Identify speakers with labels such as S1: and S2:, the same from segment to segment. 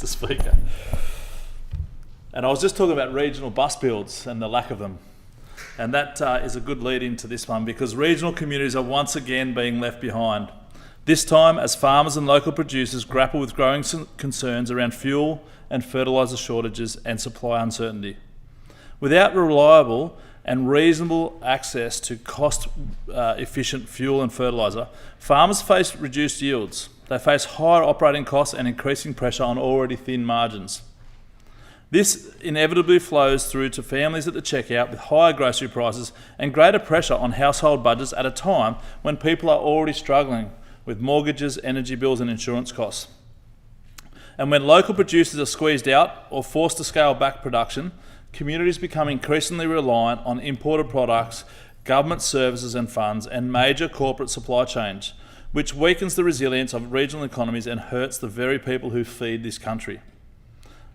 S1: Speaker. And I was just talking about regional bus builds and the lack of them. And that is a good lead into this one, because regional communities are once again being left behind. This time as farmers and local producers grapple with growing concerns around fuel and fertiliser shortages and supply uncertainty. Without reliable and reasonable access to cost-efficient fuel and fertiliser, farmers face reduced yields. They face higher operating costs and increasing pressure on already thin margins. This inevitably flows through to families at the checkout with higher grocery prices and greater pressure on household budgets at a time when people are already struggling with mortgages, energy bills and insurance costs. And when local producers are squeezed out or forced to scale back production, communities become increasingly reliant on imported products, government services and funds, and major corporate supply chains, which weakens the resilience of regional economies and hurts the very people who feed this country.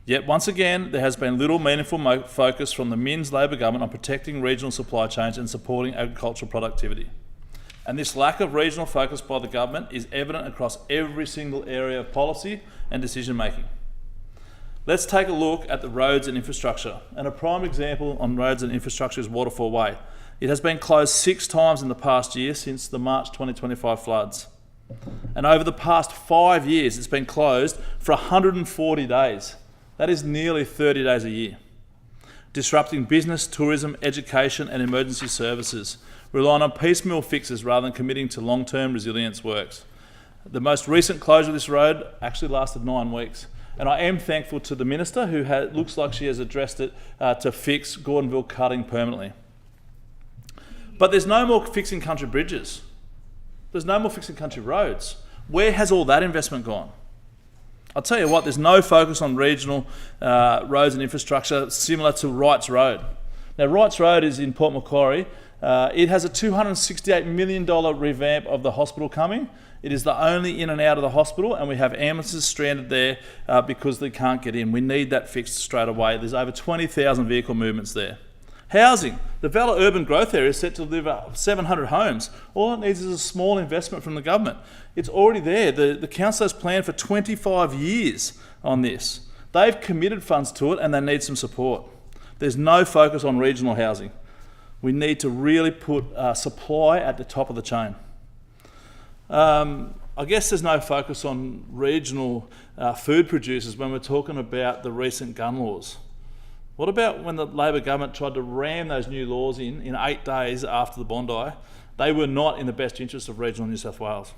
S1: Yet once again, there has been little meaningful focus from the Minns Labor government on protecting regional supply chains and supporting agricultural productivity. And this lack of regional focus by the government is evident across every single area of policy and decision making. Let's take a look at the roads and infrastructure. And a prime example on roads and infrastructure is Waterfall Way. It has been closed 6 times in the past year since the March 2025 floods. And over the past 5 years, it's been closed for 140 days. That is nearly 30 days a year, disrupting business, tourism, education and emergency services, relying on piecemeal fixes rather than committing to long-term resilience works. The most recent closure of this road actually lasted 9 weeks, and I am thankful to the Minister who looks like she has addressed it to fix Gordonville cutting permanently. But there's no more fixing country bridges. There's no more fixing country roads. Where has all that investment gone? I'll tell you what, there's no focus on regional roads and infrastructure similar to Wrights Road. Now, Wrights Road is in Port Macquarie. It has a $268 million revamp of the hospital coming. It is the only in and out of the hospital, and we have ambulances stranded there because they can't get in. We need that fixed straight away. There's over 20,000 vehicle movements there. Housing. The Vella Urban Growth Area is set to deliver 700 homes. All it needs is a small investment from the government. It's already there. The council has planned for 25 years on this. They've committed funds to it and they need some support. There's no focus on regional housing. We need to really put supply at the top of the chain. I guess there's no focus on regional food producers when we're talking about the recent gun laws. What about when the Labor government tried to ram those new laws in 8 days after the Bondi? They were not in the best interest of regional New South Wales.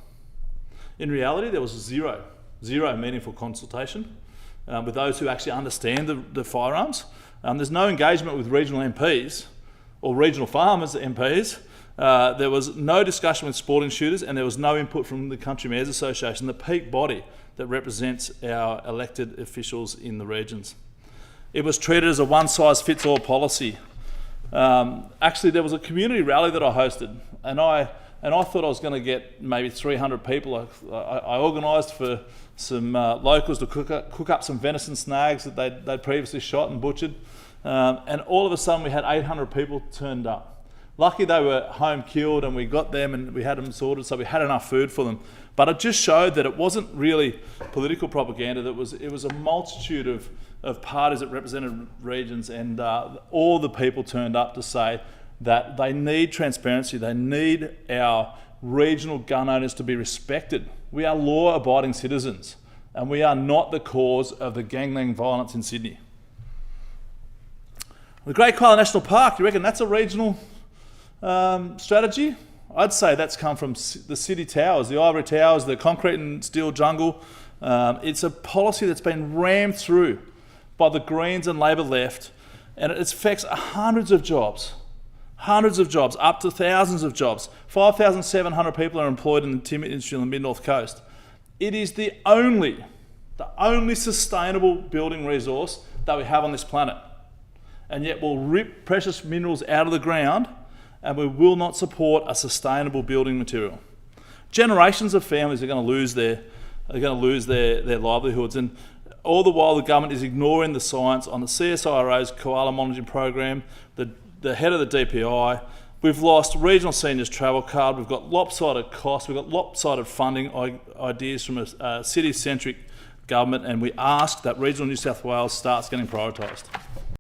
S1: In reality, there was zero meaningful consultation with those who actually understand the firearms. There's no engagement with regional MPs or regional farmers MPs. There was no discussion with sporting shooters, and there was no input from the Country Mayors Association, the peak body that represents our elected officials in the regions. It was treated as a one-size-fits-all policy. Actually, there was a community rally that I hosted, and I thought I was going to get maybe 300 people. I organised for some locals to cook up some venison snags that they'd previously shot and butchered, and all of a sudden we had 800 people turned up. Lucky they were home killed, and we got them and we had them sorted, so we had enough food for them. But it just showed that it wasn't really political propaganda. It was a multitude of parties that represented regions, and all the people turned up to say that they need transparency. They need our regional gun owners to be respected. We are law-abiding citizens, and we are not the cause of the gangland violence in Sydney. The Great Kyalla National Park, you reckon that's a regional strategy? I'd say that's come from the city towers, the ivory towers, the concrete and steel jungle. It's a policy that's been rammed through by the Greens and Labor left, and it affects hundreds of jobs, up to thousands of jobs. 5,700 people are employed in the timber industry on the Mid-North Coast. It is the only sustainable building resource that we have on this planet. And yet we'll rip precious minerals out of the ground, and we will not support a sustainable building material. Generations of families are going to lose their livelihoods, and all the while the government is ignoring the science on the CSIRO's koala monitoring program, the head of the DPI. We've lost regional seniors travel card. We've got lopsided costs. We've got lopsided funding ideas from a city-centric government, and we ask that regional New South Wales starts getting prioritised.